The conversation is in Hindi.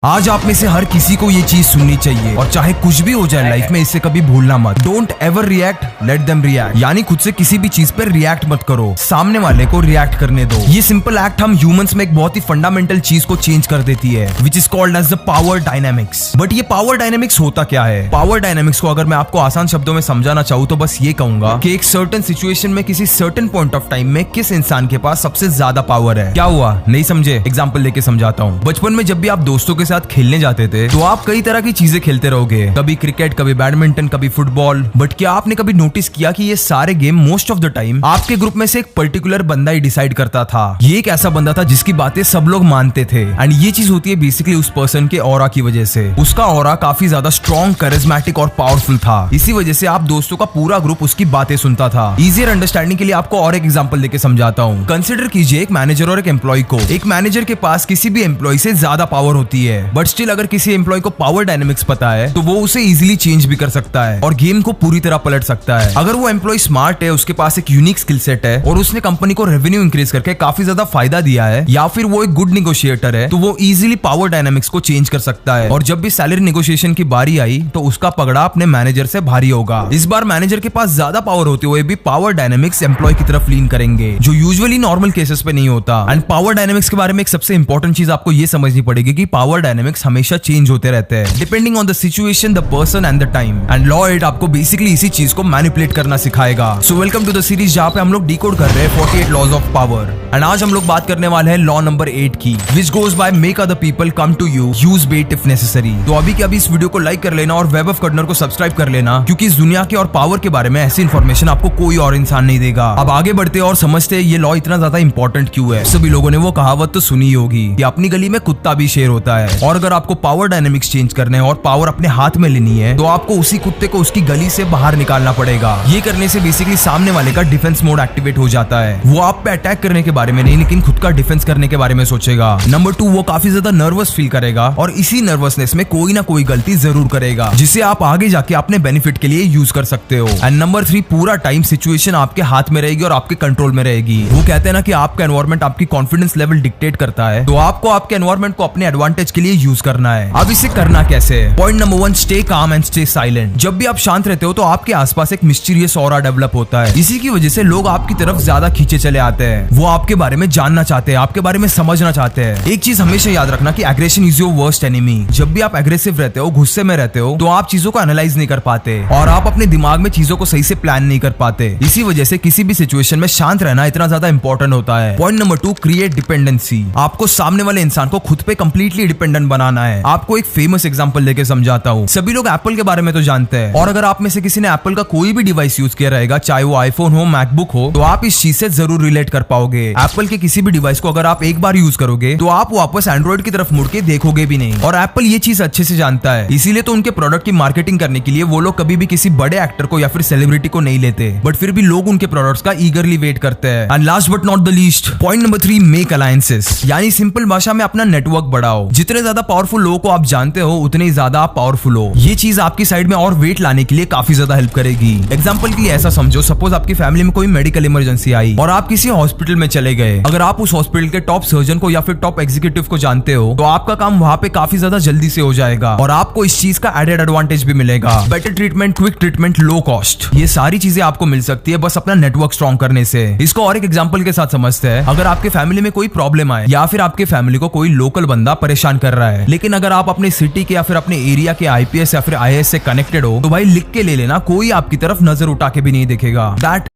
आज आप में से हर किसी को ये चीज सुननी चाहिए और चाहे कुछ भी हो जाए लाइफ में इसे कभी भूलना मत। Don't ever react, let them react. यानी खुद से किसी भी चीज पर रिएक्ट मत करो, सामने वाले को रिएक्ट करने दो। ये सिंपल एक्ट हम ह्यूमंस में एक बहुत ही फंडामेंटल चीज को चेंज कर देती है, which is called as the power dynamics. But ये पावर डायनेमिक्स होता क्या है? पावर डायनेमिक्स को अगर मैं आपको आसान शब्दों में समझाना चाहूँ तो बस ये कहूंगा कि एक सर्टेन सिचुएशन में किसी सर्टेन पॉइंट ऑफ टाइम में किस इंसान के पास सबसे ज्यादा पावर है। क्या हुआ, नहीं समझे? एग्जाम्पल लेके समझाता हूँ। बचपन में जब भी आप दोस्तों के साथ खेलने जाते थे तो आप कई तरह की चीजें खेलते रहोगे, कभी क्रिकेट, कभी बैडमिंटन, कभी फुटबॉल। बट क्या आपने कभी नोटिस किया कि ये सारे game most of the time आपके ग्रुप में से एक पर्टिकुलर बंदा ही डिसाइड करता था? ये एक ऐसा बंदा था जिसकी बातें सब लोग मानते थे, एंड ये चीज होती है बेसिकली उस पर्सन के ऑरा की वजह से। उसका ऑरा काफी ज्यादा स्ट्रॉन्ग, करिज्मेटिक और पावरफुल था। इसी वजह से आप दोस्तों का पूरा ग्रुप उसकी बातें सुनता था। इजियर अंडरस्टैंडिंग के लिए आपको और एक एग्जांपल लेके समझाता हूँ। कंसिडर कीजिए एक मैनेजर और एक एम्प्लॉय को। एक मैनेजर के पास किसी भी एम्प्लॉय से ज्यादा पावर होती है, बट स्टिल अगर किसी एम्प्लॉय को पावर डायनेमिक्स पता है तो वो उसे इजीली चेंज भी कर सकता है और गेम को पूरी तरह पलट सकता है। अगर वो एम्प्लॉय स्मार्ट है, उसके पास एक यूनिक स्किल सेट है और उसने कंपनी को रेवेन्यू इंक्रीज करके काफी ज्यादा फायदा दिया है, या फिर वो एक गुड निगोशिएटर है, तो वो इजीली पावर डायनेमिक्स को चेंज कर सकता है। और जब भी सैलरी नेगोशिएशन की बारी आई तो उसका पगड़ा अपने मैनेजर से भारी होगा। इस बार मैनेजर के पास ज्यादा पावर होते हुए भी पावर डायनेमिक्स एम्प्लॉय की तरफ लीन करेंगे, जो यूजुअली नॉर्मल केसेस पे नहीं होता। एंड पावर डायनेमिक्स के बारे में एक सबसे इंपॉर्टेंट चीज आपको ये समझनी पड़ेगी कि पावर डायनेमिक्स हमेशा चेंज होते रहते हैं depending on the situation, the person and the time. And law 8 आपको बेसिकली इसी चीज को मैनिपुलेट करना सिखाएगा। So welcome to the series जहां पे हम लोग डिकोड कर रहे हैं 48 लॉज ऑफ पावर। एंड आज हम लोग बात करने वाले हैं लॉ नंबर 8 की, which goes by make other people come to you, use bait if necessary. तो अभी के अभी इस वीडियो को लाइक कर लेना और वेब ऑफ कर्नर को सब्सक्राइब कर लेना, क्योंकि इस दुनिया के और पावर के बारे में ऐसी इन्फॉर्मेशन आपको कोई और इंसान नहीं देगा। अब आगे बढ़ते और समझते हैं ये लॉ इतना ज्यादा इंपॉर्टेंट क्यों है। सभी लोगों ने वो कहावत तो सुनी होगी कि अपनी गली में कुत्ता भी शेर होता है, और अगर आपको पावर डायनेमिक्स चेंज करने और पावर अपने हाथ में लेनी है तो आपको उसी कुत्ते को उसकी गली से बाहर निकालना पड़ेगा। ये करने से बेसिकली सामने वाले का डिफेंस मोड एक्टिवेट हो जाता है। वो आप पे अटैक करने के बारे में नहीं, लेकिन खुद का डिफेंस करने के बारे में सोचेगा। नंबर 2, वो काफी ज्यादा नर्वस फील करेगा और इसी नर्वसनेस में कोई ना कोई गलती जरूर करेगा, जिसे आप आगे जाके अपने बेनिफिट के लिए यूज कर सकते हो। एंड नंबर 3, पूरा टाइम सिचुएशन आपके हाथ में रहेगी और आपके कंट्रोल में रहेगी। वो कहते हैं ना कि आपका एनवायरमेंट आपकी कॉन्फिडेंस लेवल डिक्टेट करता है, तो आपको आपके एनवायरमेंट को अपने एडवांटेज के लिए यूज करना है। अब इसे करना कैसे? Point number 1, stay calm and stay silent. जब भी आप शांत रहते हो तो आपके आसपास एक मिस्टीरियस ऑरा डेवलप होता है। इसी की वजह से लोग आपकी तरफ ज्यादा खींचे चले आते हैं। वो आपके बारे में जानना चाहते हैं, आपके बारे में समझना चाहते हैं। एक चीज हमेशा याद रखना कि aggression is your worst enemy. जब भी आप एग्रेसिव रहते हो, गुस्से में रहते हो, तो आप चीजों को एनालाइज नहीं कर पाते और आप अपने दिमाग में चीजों को सही से प्लान नहीं कर पाते। इसी वजह से किसी भी सिचुएशन में शांत रहना इतना ज्यादा इंपॉर्टेंट होता है। Point number 2, create dependency. आपको सामने वाले इंसान को खुद पे कंप्लीटली डिपेंडेंट बनाना है। आपको एक फेमस एग्जांपल लेके समझाता हूँ। सभी लोग एप्पल के बारे में तो जानते हैं, और अगर आप में से किसी ने एप्पल का कोई भी डिवाइस यूज किया रहेगा, चाहे वो आईफोन हो, मैकबुक हो, तो आप इस चीज से जरूर रिलेट कर पाओगे। एप्पल के किसी भी डिवाइस को अगर आप एक बार यूज करोगे तो आप वापस एंड्रॉइड की तरफ मुड़ के देखोगे भी नहीं, और एप्पल ये चीज अच्छे से जानता है। इसीलिए तो उनके प्रोडक्ट की मार्केटिंग करने के लिए वो लोग कभी भी किसी बड़े एक्टर को या फिर सेलिब्रिटी को नहीं लेते, बट फिर भी लोग उनके प्रोडक्ट्स का ईगरली वेट करते हैं। And last but not the least, point number 3, make alliances. यानी सिंपल भाषा में अपना नेटवर्क बढ़ाओ। जितने ज्यादा पावरफुल लोगों को आप जानते हो उतने ही ज्यादा आप पावरफुल हो। ये चीज आपकी साइड में और वेट लाने के लिए काफी ज्यादा हेल्प करेगी। एग्जांपल के लिए ऐसा समझो, सपोज आपकी फैमिली में कोई मेडिकल इमरजेंसी आई और आप किसी हॉस्पिटल में चले गए। अगर आप उस हॉस्पिटल के टॉप सर्जन को या फिर टॉप एग्जीक्यूटिव को जानते हो तो आपका काम वहां पे काफी ज्यादा जल्दी से हो जाएगा और आपको इस चीज का एडेड एडवांटेज भी मिलेगा। Better treatment, quick treatment, low cost. ये सारी चीजें आपको मिल सकती है बस अपना नेटवर्क स्ट्रॉन्ग करने से। इसको और एक एग्जांपल के साथ समझते हैं। अगर आपके फैमिली में कोई प्रॉब्लम आए या फिर आपके फैमिली को कोई लोकल बंदा परेशान कर रहा है, लेकिन अगर आप अपने सिटी के या फिर अपने एरिया के आईपीएस या फिर आईएएस से कनेक्टेड हो, तो भाई लिख के ले लेना, कोई आपकी तरफ नजर उठा के भी नहीं देखेगा। दैट